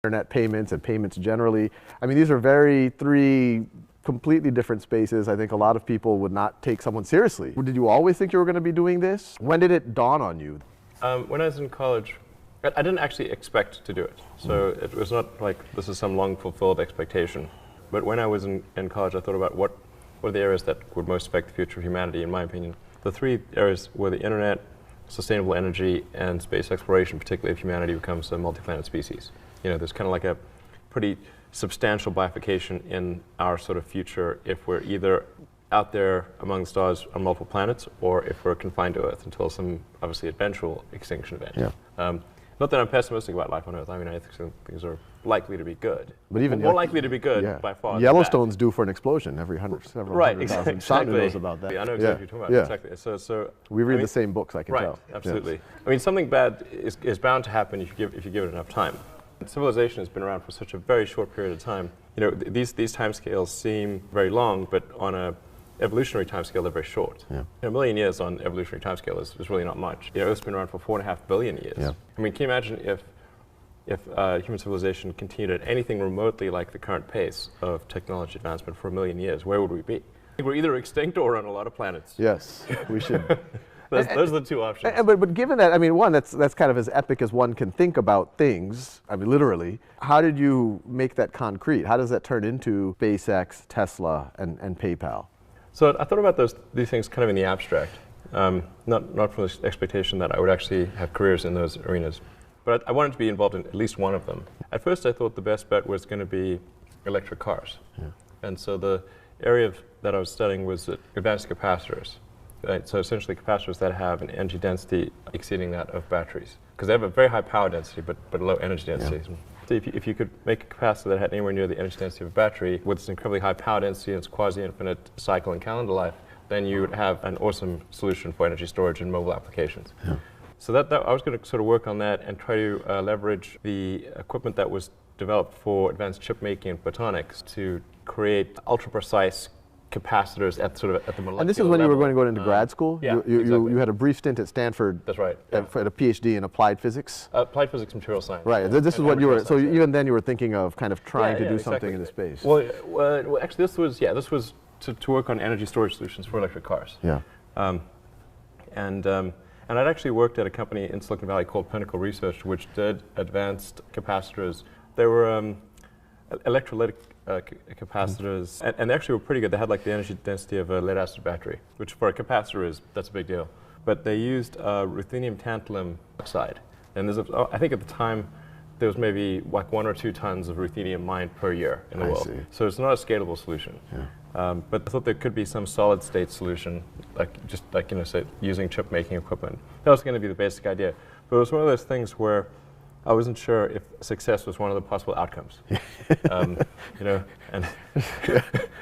internet payments and payments generally. I mean, these are three completely different spaces. I think a lot of people would not take someone seriously. Did you always think you were going to be doing this? When did it dawn on you? When I was in college, I didn't actually expect to do it. So it was not like this is some long fulfilled expectation. But when I was in college, I thought about what are the areas that would most affect the future of humanity, in my opinion. The three areas were the internet, sustainable energy, and space exploration, particularly if humanity becomes a multi-planet species. You know, there's kind of like a pretty substantial bifurcation in our sort of future if we're either out there among the stars on multiple planets or if we're confined to Earth until some obviously eventual extinction event. Yeah. Not that I'm pessimistic about life on Earth. I mean, I think some things are likely to be good. But even more likely to be good by far. Yellowstone's due for an explosion every several right, hundred thousand. exactly. knows about that. I know exactly what you're talking about. Exactly. So we read the same books, I can tell. Right, absolutely. Yes. I mean, something bad is bound to happen if you give it enough time. Civilization has been around for such a very short period of time. You know, these timescales seem very long, but on a evolutionary timescale, they're very short. Yeah. A million years on evolutionary timescale is really not much. You know, Earth's been around for 4.5 billion years. Yeah. I mean, can you imagine if human civilization continued at anything remotely like the current pace of technology advancement for 1 million years? Where would we be? I think we're either extinct or on a lot of planets. Yes, we should. Those are the two options. But given that, I mean, one, that's kind of as epic as one can think about things, I mean, literally. How did you make that concrete? How does that turn into SpaceX, Tesla, and PayPal? So I thought about these things kind of in the abstract, not from the expectation that I would actually have careers in those arenas. But I wanted to be involved in at least one of them. At first, I thought the best bet was going to be electric cars. Yeah. And so the area that I was studying was advanced capacitors. Right? So essentially capacitors that have an energy density exceeding that of batteries. Because they have a very high power density, but low energy density. Yeah. So if you could make a capacitor that had anywhere near the energy density of a battery with this incredibly high power density and its quasi-infinite cycle and calendar life, then you would have an awesome solution for energy storage in mobile applications. Yeah. So that I was going to sort of work on that and try to leverage the equipment that was developed for advanced chip making and photonics to create ultra-precise capacitors at the molecular level. And this is when you were going to go into grad school? Yeah, you had a brief stint at Stanford. That's right. At a PhD in applied physics? Applied physics, material science. Right. This is what you were, so even then you were thinking of kind of trying to do something in the space. Well, actually this was to work on energy storage solutions for electric cars. Yeah. And I'd actually worked at a company in Silicon Valley called Pinnacle Research, which did advanced capacitors. They were electrolytic capacitors, and they actually were pretty good. They had like the energy density of a lead-acid battery, which for a capacitor that's a big deal. But they used ruthenium tantalum oxide, and I think at the time there was maybe like 1 or 2 tons of ruthenium mined per year in the world. See. So it's not a scalable solution. Yeah. But I thought there could be some solid-state solution, say using chip-making equipment. That was going to be the basic idea. But it was one of those things where I wasn't sure if success was one of the possible outcomes. And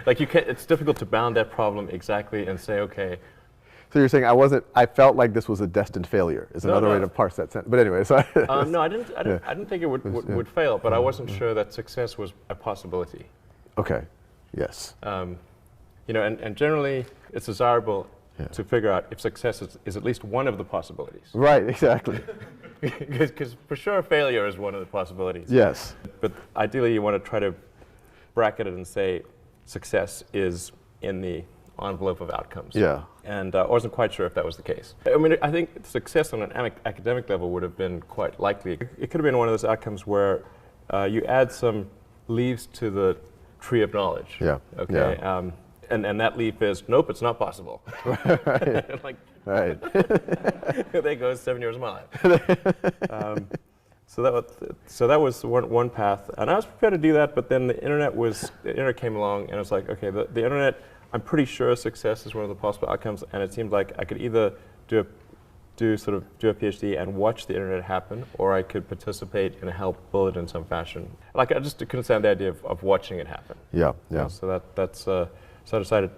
like it's difficult to bound that problem exactly and say, okay. So you're saying I felt like this was a destined failure is another way to parse that sentence. But anyway, so. No, I didn't think it would fail, but I wasn't sure that success was a possibility. Okay, yes. And generally it's desirable to figure out if success is at least one of the possibilities. Right, exactly. Because for sure failure is one of the possibilities. Yes. But ideally you want to try to bracket it and say success is in the envelope of outcomes. Yeah. And I wasn't quite sure if that was the case. I mean, I think success on an academic level would have been quite likely. It could have been one of those outcomes where you add some leaves to the tree of knowledge. Yeah. Okay. Yeah. And that leaf is, nope, it's not possible. Right. Like, right. There goes 7 years of my life. So that was one path, and I was prepared to do that. But then the internet came along, and I was like, okay, the internet. I'm pretty sure success is one of the possible outcomes, and it seemed like I could either do a PhD and watch the internet happen, or I could participate and help build it in some fashion. Like I just couldn't stand the idea of watching it happen. Yeah, yeah. So so I decided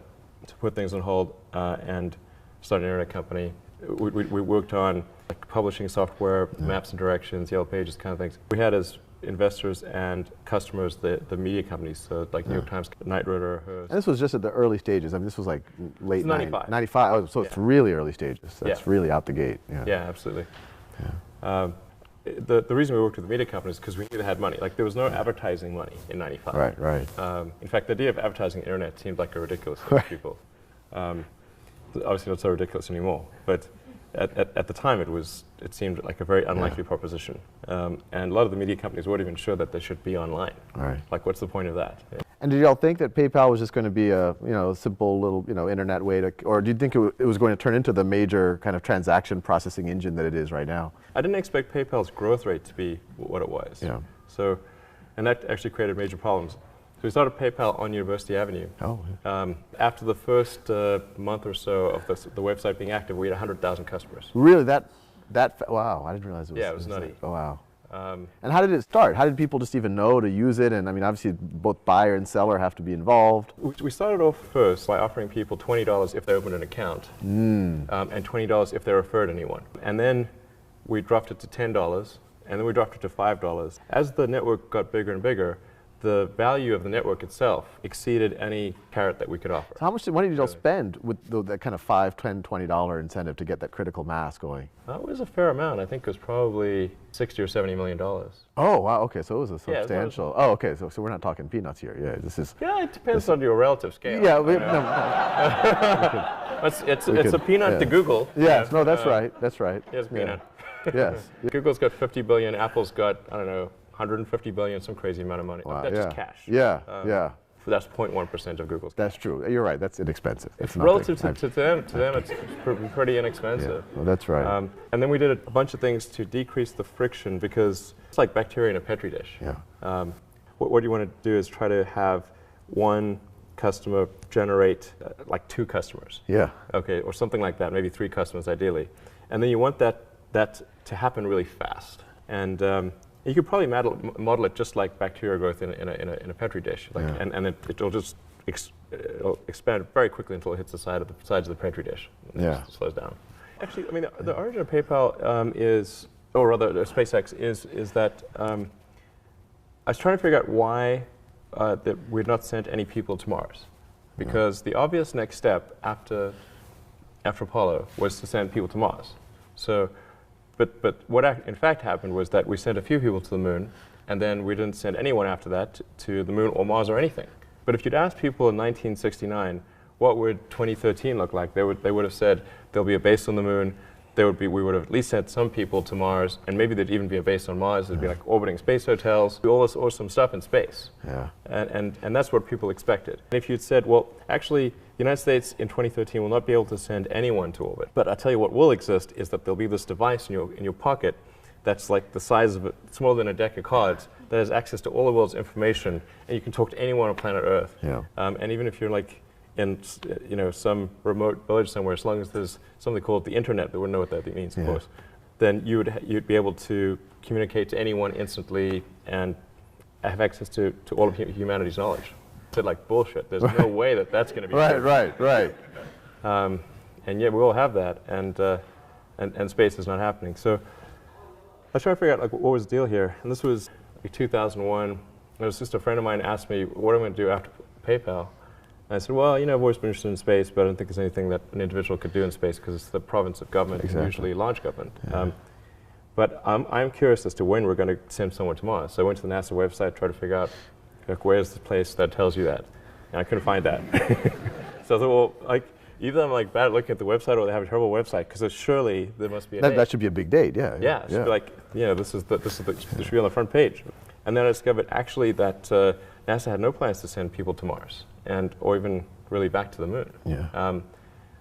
to put things on hold and start an internet company. We worked on like publishing software, maps and directions, Yellow Pages, kind of things. We had as investors and customers the media companies, so like New York Times, Knight Ridder, Hearst. And this was just at the early stages. I mean, this was like late 95. 95. Oh, so it's really early stages. That's really out the gate. Yeah. Yeah, absolutely. Yeah. the reason we worked with the media companies is because we knew they had money. Like there was no advertising money in '95. Right, right. In fact, the idea of advertising the internet seemed like a ridiculous thing to people. Obviously not so ridiculous anymore, but at the time it seemed like a very unlikely proposition. And a lot of the media companies weren't even sure that they should be online. Right. Like what's the point of that? Yeah. And did y'all think that PayPal was just going to be a simple little internet way to, or do you think it was going to turn into the major kind of transaction processing engine that it is right now? I didn't expect PayPal's growth rate to be what it was. Yeah. So, and that actually created major problems. So we started PayPal on University Avenue. Oh. Yeah. After the first month or so of the website being active, we had 100,000 customers. Really? Wow, I didn't realize it was. Yeah, it was nutty. Oh, wow. And how did it start? How did people just even know to use it? And I mean, obviously, both buyer and seller have to be involved. We started off first by offering people $20 if they opened an account, and $20 if they referred anyone. And then we dropped it to $10, and then we dropped it to $5. As the network got bigger and bigger, the value of the network itself exceeded any carrot that we could offer. So how much money did y'all spend with that kind of $5, $10, $20 incentive to get that critical mass going? That was a fair amount. I think it was probably $60 or $70 million. Oh, wow, okay, so it was a Yeah, substantial. Oh, okay, so we're not talking peanuts here. Yeah, this is. Yeah, it depends on your relative scale. Yeah, it's a peanut to Google. Yes, no, that's right, that's right. Here's a peanut. Yes. Google's got 50 billion, Apple's got, I don't know, 150 billion, some crazy amount of money. Wow, That's just cash. Yeah, That's 0.1% of Google's. That's true. You're right. That's inexpensive. It's relative to them, it's pretty inexpensive. Yeah, well, that's right. And then we did a bunch of things to decrease the friction because it's like bacteria in a petri dish. Yeah. What you want to do is try to have one customer generate like 2 customers. Yeah. Okay, or something like that. Maybe 3 customers ideally, and then you want that to happen really fast. And you could probably model it just like bacteria growth in a petri dish, like, and it'll just it'll expand very quickly until it hits the sides of the petri dish. And it just slows down. Actually, I mean, the origin of PayPal is, or rather, SpaceX is that I was trying to figure out why that we had not sent any people to Mars, because the obvious next step after Apollo was to send people to Mars. So. But what in fact happened was that we sent a few people to the moon, and then we didn't send anyone after that to the moon or Mars or anything. But if you'd asked people in 1969, what would 2013 look like? They would have said there'll be a base on the moon. We would have at least sent some people to Mars, and maybe there'd even be a base on Mars. There'd be like orbiting space hotels, all this awesome stuff in space. Yeah. And that's what people expected. And if you'd said, well, actually, the United States in 2013 will not be able to send anyone to orbit. But I tell you what will exist is that there'll be this device in your pocket that's like the size of smaller than a deck of cards that has access to all the world's information, and you can talk to anyone on planet Earth. Yeah. And even if you're like in some remote village somewhere, as long as there's something called the internet, they wouldn't know what that means, of course, then you'd be able to communicate to anyone instantly and have access to all of humanity's knowledge. I said like bullshit. There's no way that's going to be right. And yet we all have that, and space is not happening. So I was trying to figure out like what was the deal here, and this was like 2001. There was just a friend of mine asked me what I'm going to do after PayPal. And I said, well, I've always been interested in space, but I don't think there's anything that an individual could do in space because it's the province of government, and usually large government. Yeah. But I'm curious as to when we're going to send someone to Mars. So I went to the NASA website, tried to figure out like, where's the place that tells you that, and I couldn't find that. So I thought, well, like either I'm like bad at looking at the website, or they have a terrible website, because surely there must be a date. That should be a big date, yeah. Yeah, it should be like, this should be on the front page. And then I discovered actually that NASA had no plans to send people to Mars, or even really back to the moon. Yeah.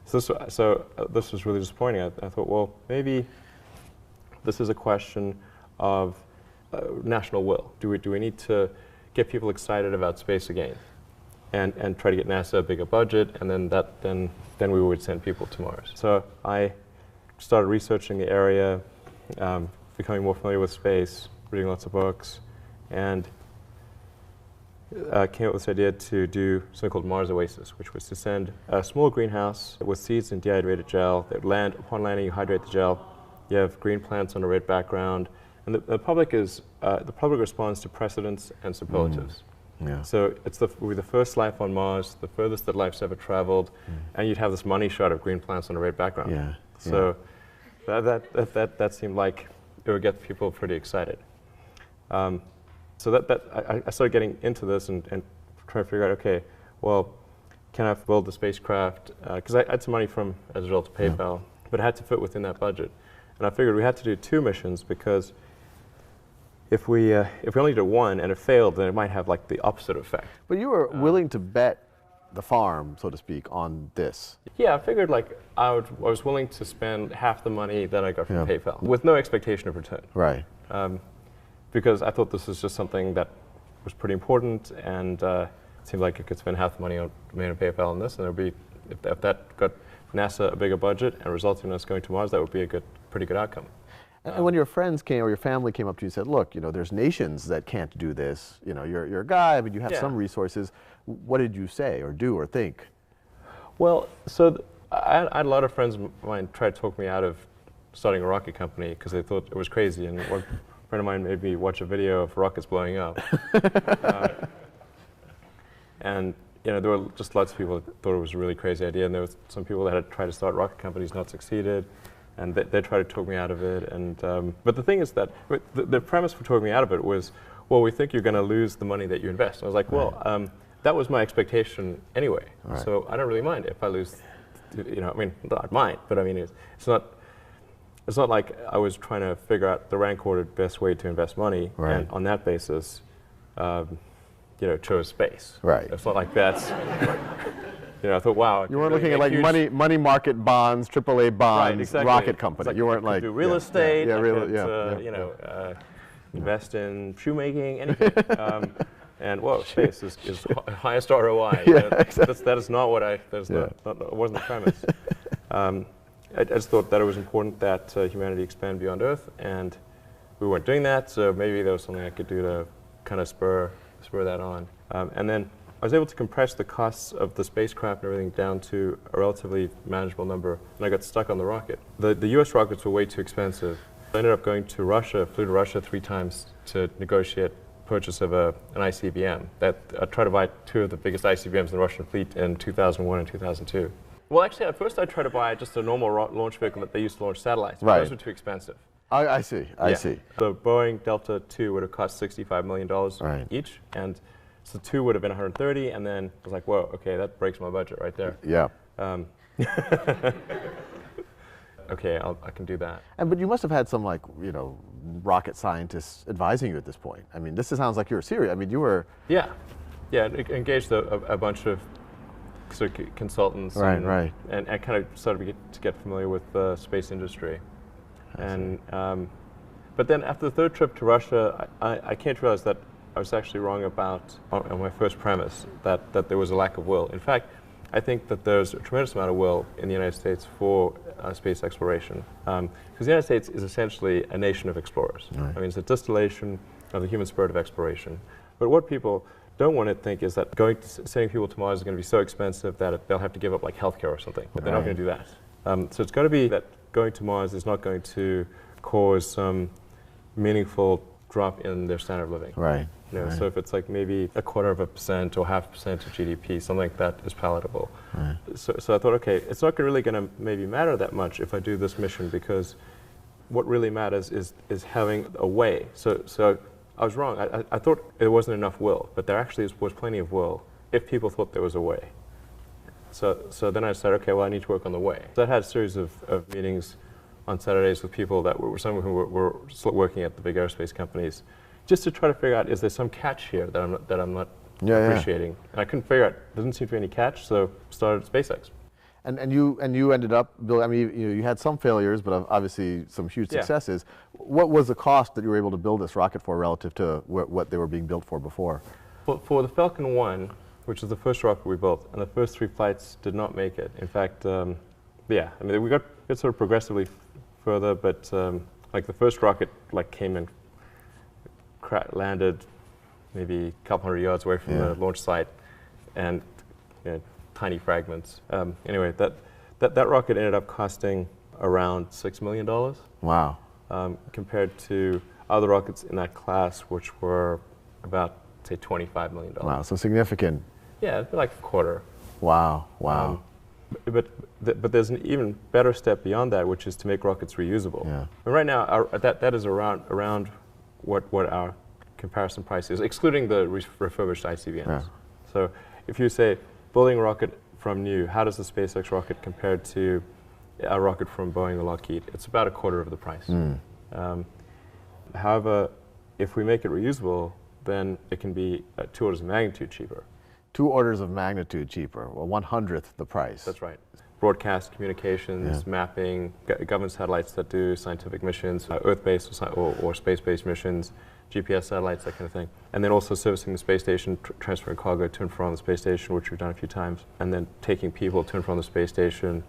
So this was really disappointing. I thought, well, maybe this is a question of national will. Do we need to get people excited about space again, and try to get NASA a bigger budget, and then we would send people to Mars. So I started researching the area, becoming more familiar with space, reading lots of books, and came up with this idea to do something called Mars Oasis, which was to send a small greenhouse with seeds and dehydrated gel. That would land. Upon landing, you hydrate the gel. You have green plants on a red background, and the public responds to precedents and superlatives. Yeah. So we'll be the first life on Mars, the furthest that life's ever traveled, and you'd have this money shot of green plants on a red background. Yeah. So that seemed like it would get people pretty excited. So I started getting into this and trying to figure out, okay, well, can I build the spacecraft? Because I had some money from as a result of PayPal, but it had to fit within that budget. And I figured we had to do 2 missions because if we only did one and it failed, then it might have like the opposite effect. But you were willing to bet the farm, so to speak, on this. Yeah, I figured like I was willing to spend half the money that I got from PayPal with no expectation of return. Right. Because I thought this was just something that was pretty important, and it seemed like I could spend half the money on PayPal on this, and it would be, if that got NASA a bigger budget and resulted in us going to Mars, that would be a pretty good outcome. And when your friends came or your family came up to you and said, look, you know, there's nations that can't do this, you know, you're a guy, but you have some resources, what did you say or do or think? Well, so I had a lot of friends of mine try to talk me out of starting a rocket company because they thought it was crazy, and one friend of mine made me watch a video of rockets blowing up. And you know, there were just lots of people that thought it was a really crazy idea, and there was some people that had tried to start rocket companies, not succeeded, and they tried to talk me out of it. And but the thing is that the premise for talking me out of it was, well, we think you're going to lose the money that you invest. And I was like, well, that was my expectation anyway, so I don't really mind if I lose. You know, I mean, I'd mind, but I mean, it's not like I was trying to figure out the rank-ordered best way to invest money, and on that basis, you know, chose space. Right. It's not like that's, you know, I thought, wow. You weren't looking at like money market bonds, AAA bonds, rocket company. Like you weren't like do real estate. You know, invest in shoemaking, anything. And whoa, space is highest ROI. That is not what that wasn't the premise. I just thought that it was important that humanity expand beyond Earth, and we weren't doing that, so maybe there was something I could do to kind of spur that on. And then I was able to compress the costs of the spacecraft and everything down to a relatively manageable number, and I got stuck on the rocket. The US rockets were way too expensive. I ended up going to Russia, flew to Russia 3 times to negotiate purchase of an ICBM. I tried to buy 2 of the biggest ICBMs in the Russian fleet in 2001 and 2002. Well, actually, at first I tried to buy just a normal launch vehicle that they used to launch satellites. Right. Those were too expensive. I see. I see. The Boeing Delta II would have cost $65 million each, and so 2 would have been 130, and then I was like, whoa, okay, that breaks my budget right there. Yeah. Okay, I can do that. But you must have had some, like, you know, rocket scientists advising you at this point. I mean, this sounds like you were serious. I mean, you were... Yeah, engaged a bunch of sort of consultants. And kind of started to get familiar with the space industry. But then after the 3rd trip to Russia, I came to realize that I was actually wrong about on my first premise, that there was a lack of will. In fact, I think that there's a tremendous amount of will in the United States for space exploration. Because the United States is essentially a nation of explorers. I mean, it's a distillation of the human spirit of exploration. But what people don't want to think is that sending people to Mars is going to be so expensive that they'll have to give up like healthcare or something. But they're not going to do that. So it's going to be that going to Mars is not going to cause some meaningful drop in their standard of living. You know, so if it's like maybe 0.25% or 0.5% of GDP, something like that is palatable. So I thought, okay, it's not really going to maybe matter that much if I do this mission, because what really matters is having a way. So I was wrong. I thought there wasn't enough will, but there actually was plenty of will if people thought there was a way. So then I decided, okay, well, I need to work on the way. So I had a series of meetings on Saturdays with people that were some who were still working at the big aerospace companies, just to try to figure out, is there some catch here that I'm not appreciating? And I couldn't figure out. There didn't seem to be any catch, so started SpaceX. And you ended up building. I mean, you had some failures, but obviously some huge successes. What was the cost that you were able to build this rocket for relative to what they were being built for before? For the Falcon 1, which is the first rocket we built, and the first 3 flights did not make it. In fact, I mean, we got sort of progressively further, but like the first rocket came and landed maybe a couple hundred yards away from the launch site, and tiny fragments. Anyway, that rocket ended up costing around $6 million. Wow. Compared to other rockets in that class, which were about, say, $25 million. Wow, so significant. Yeah, like a quarter. Wow, wow. But there's an even better step beyond that, which is to make rockets reusable. Yeah. And right now, that is around what our comparison price is, excluding the refurbished ICBMs. Yeah. So if you say building a rocket from new, how does the SpaceX rocket compare to a rocket from Boeing or Lockheed? It's about a quarter of the price. However, if we make it reusable, then it can be 2 orders of magnitude cheaper. 2 orders of magnitude cheaper, well, 1/100th the price. That's right. Broadcast communications, mapping, government satellites that do scientific missions, Earth-based or space-based missions, GPS satellites, that kind of thing. And then also servicing the space station, transferring cargo to and from the space station, which we've done a few times, and then taking people to and from the space station.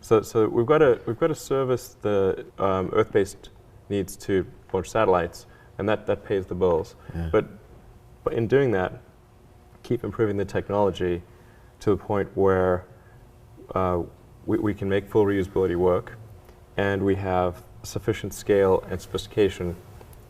So we've got to service the Earth-based needs to launch satellites, and that pays the bills. Yeah. But in doing that, keep improving the technology to the point where we can make full reusability work, and we have sufficient scale and sophistication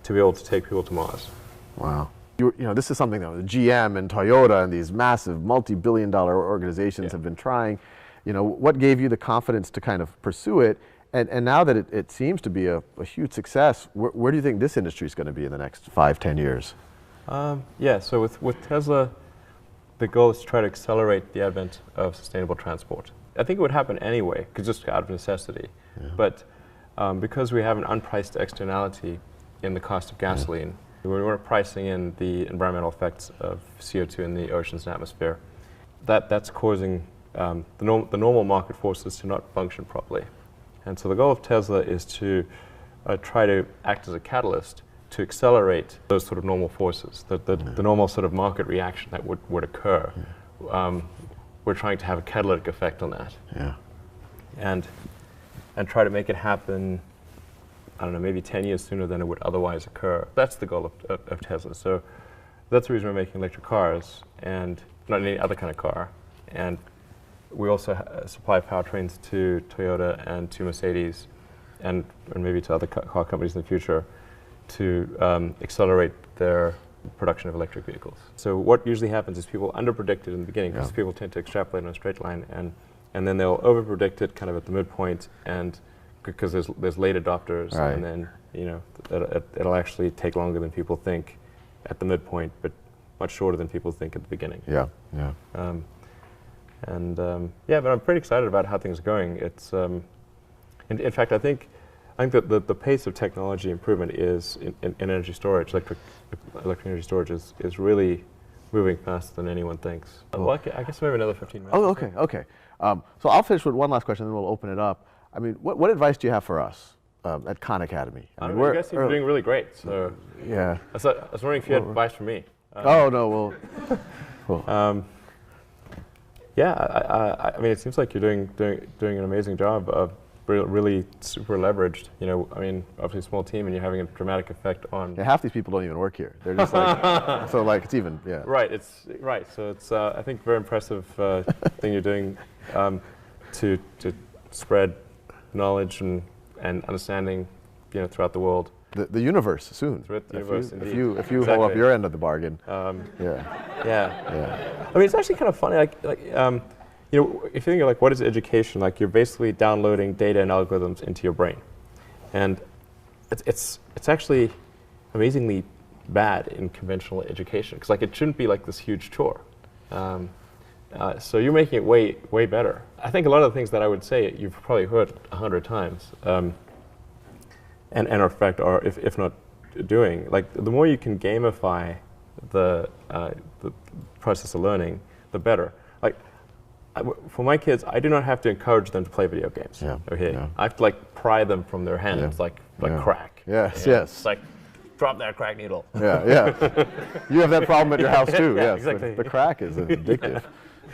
to be able to take people to Mars. Wow. You know, this is something that GM and Toyota and these massive multi-billion-dollar organizations have been trying. You know, what gave you the confidence to kind of pursue it? And now that it seems to be a huge success, where do you think this industry is going to be in the next 5-10 years? Yeah, so with Tesla, the goal is to try to accelerate the advent of sustainable transport. I think it would happen anyway, just out of necessity. Yeah. But because we have an unpriced externality in the cost of gasoline, we weren't pricing in the environmental effects of CO2 in the oceans and atmosphere. That's causing the normal market forces to not function properly. And so the goal of Tesla is to try to act as a catalyst to accelerate those sort of normal forces, the normal sort of market reaction that would occur. We're trying to have a catalytic effect on that. Yeah. And try to make it happen, I don't know, maybe 10 years sooner than it would otherwise occur. That's the goal of Tesla. So that's the reason we're making electric cars, and not any other kind of car. And we also supply powertrains to Toyota and to Mercedes, and maybe to other car companies in the future, to accelerate their production of electric vehicles. So what usually happens is people underpredict it in the beginning, because people tend to extrapolate on a straight line, and then they'll overpredict it kind of at the midpoint, and because there's late adopters, and then it'll actually take longer than people think at the midpoint, but much shorter than people think at the beginning. Yeah, yeah. But I'm pretty excited about how things are going. It's in fact, I think that the pace of technology improvement is in energy storage, electric energy storage is really moving faster than anyone thinks. Well, I guess maybe another 15 minutes. Oh, okay, okay. So I'll finish with one last question, then we'll open it up. I mean, what advice do you have for us at Khan Academy? I mean, you guys seem to be doing really great. So yeah. I was wondering if you had advice for me. Oh no, well. Yeah, I mean, it seems like you're doing an amazing job of really super leveraged. You know, I mean, obviously a small team, and you're having a dramatic effect on. Yeah, half these people don't even work here. They're just like, so like it's even, yeah. Right. It's right. So it's I think very impressive thing you're doing to spread knowledge and understanding, throughout the world. The universe soon. Throughout the universe, if you hold up your end of the bargain. Yeah. I mean, it's actually kind of funny. If you think of what is education, you're basically downloading data and algorithms into your brain, and it's actually amazingly bad in conventional education, because it shouldn't be this huge chore. So you're making it way better. I think a lot of the things that I would say you've probably heard 100 times, and in fact are if not doing. The more you can gamify the process of learning, the better. For my kids, I do not have to encourage them to play video games. Yeah. Okay, yeah. I have to pry them from their hands, like crack. Yes, yes. It's drop that crack needle. Yeah, yeah. You have that problem at your house too. Yeah, yes, exactly. The crack is addictive.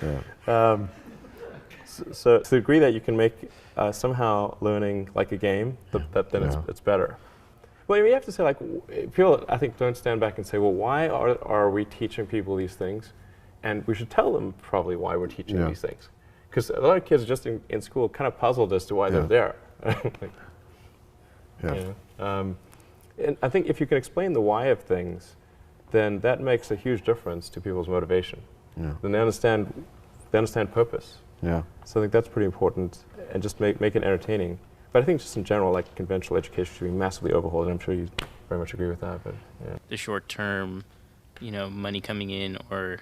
Yeah. So to the degree that you can make somehow learning like a game, then it's better. Well, you have to say, people, I think, don't stand back and say, well, why are we teaching people these things? And we should tell them probably why we're teaching these things. Because a lot of kids are just in school kind of puzzled as to why they're there. And I think if you can explain the why of things, then that makes a huge difference to people's motivation. Yeah. Then they understand purpose. Yeah. So I think that's pretty important, and just make it entertaining. But I think just in general, like conventional education should be massively overhauled, and I'm sure you very much agree with that. But yeah. The short-term, money coming in, or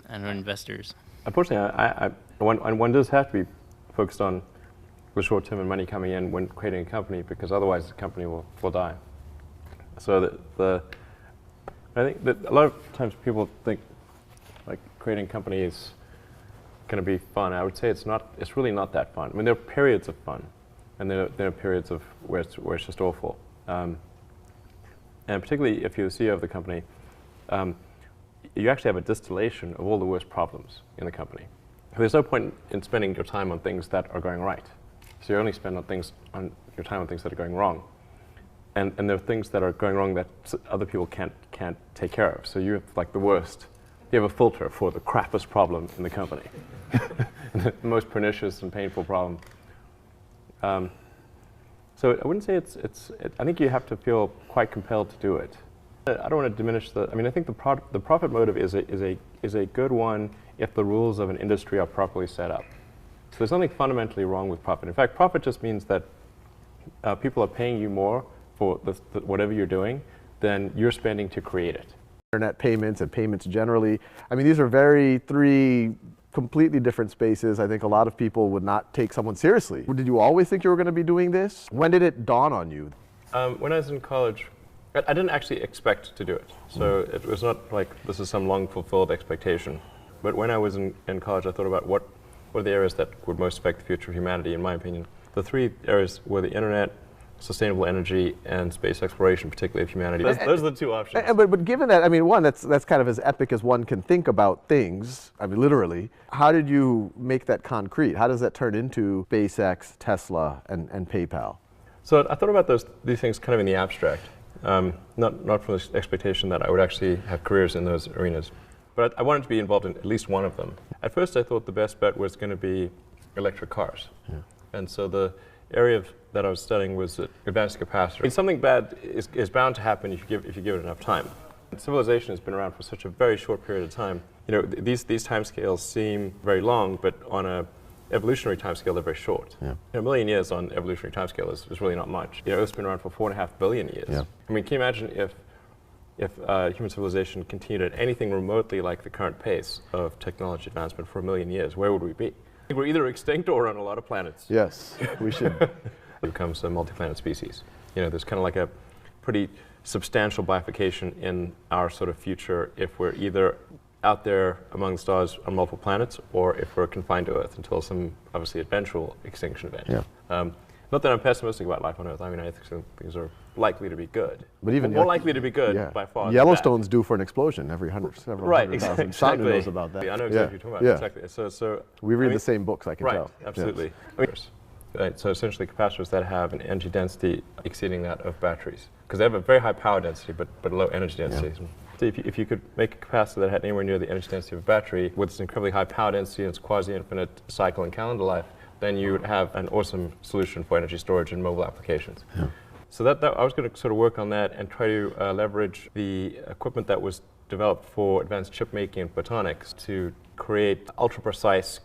I don't know, investors. Unfortunately, one does have to be focused on the short term and money coming in when creating a company, because otherwise the company will die. So I think that a lot of times people think like creating a company is going to be fun. I would say it's not. It's really not that fun. I mean, there are periods of fun, and there are periods of where it's just awful. And particularly if you're the CEO of the company, you actually have a distillation of all the worst problems in the company. There's no point in spending your time on things that are going right. So you only spend your time on things that are going wrong. And there are things that are going wrong that other people can't take care of. So you have like the worst. You have a filter for the crappiest problem in the company, the most pernicious and painful problem. So I wouldn't say I think you have to feel quite compelled to do it. I don't want to diminish I mean, I think the profit motive is a good one if the rules of an industry are properly set up. So there's nothing fundamentally wrong with profit. In fact, profit just means that people are paying you more for whatever you're doing than you're spending to create it. Internet payments and payments generally. I mean, these are three completely different spaces. I think a lot of people would not take someone seriously. Did you always think you were going to be doing this? When did it dawn on you? When I was in college, I didn't actually expect to do it. So it was not like this is some long fulfilled expectation. But when I was in college, I thought about what are the areas that would most affect the future of humanity, in my opinion. The three areas were the internet, sustainable energy, and space exploration, particularly of humanity. Those are the two options. But given that, I mean, one, that's kind of as epic as one can think about things, I mean, literally. How did you make that concrete? How does that turn into SpaceX, Tesla, and PayPal? So I thought about these things kind of in the abstract, not from the expectation that I would actually have careers in those arenas. But I wanted to be involved in at least one of them. At first, I thought the best bet was going to be electric cars. Yeah. And so the area that I was studying was advanced capacitor. I mean, something bad is bound to happen if you give it enough time. Civilization has been around for such a very short period of time. These timescales seem very long, but on a evolutionary timescale, they're very short. Yeah. A million years on evolutionary timescale is really not much. Earth's been around for 4.5 billion years. Yeah. I mean, can you imagine if human civilization continued at anything remotely like the current pace of technology advancement for 1 million years? Where would we be? I think we're either extinct or on a lot of planets. Yes, we should. It becomes a multi-planet species. There's kind of like a pretty substantial bifurcation in our sort of future if we're either out there among the stars on multiple planets or if we're confined to Earth until some obviously eventual extinction event. Yeah. Not that I'm pessimistic about life on Earth. I mean, I think things are likely to be good. But even more likely to be good by far. Yellowstone's due for an explosion every several hundred thousand. Exactly. Sandra knows about that. I know exactly what you're talking about. Exactly. So we read the same books, I can tell. Right, absolutely. Yes. Right, so essentially capacitors that have an energy density exceeding that of batteries. Because they have a very high power density, but low energy density. Yeah. So if you could make a capacitor that had anywhere near the energy density of a battery with its incredibly high power density and its quasi-infinite cycle and calendar life, then you would have an awesome solution for energy storage in mobile applications. Yeah. So that I was going to sort of work on that and try to leverage the equipment that was developed for advanced chip making and photonics to create ultra-precise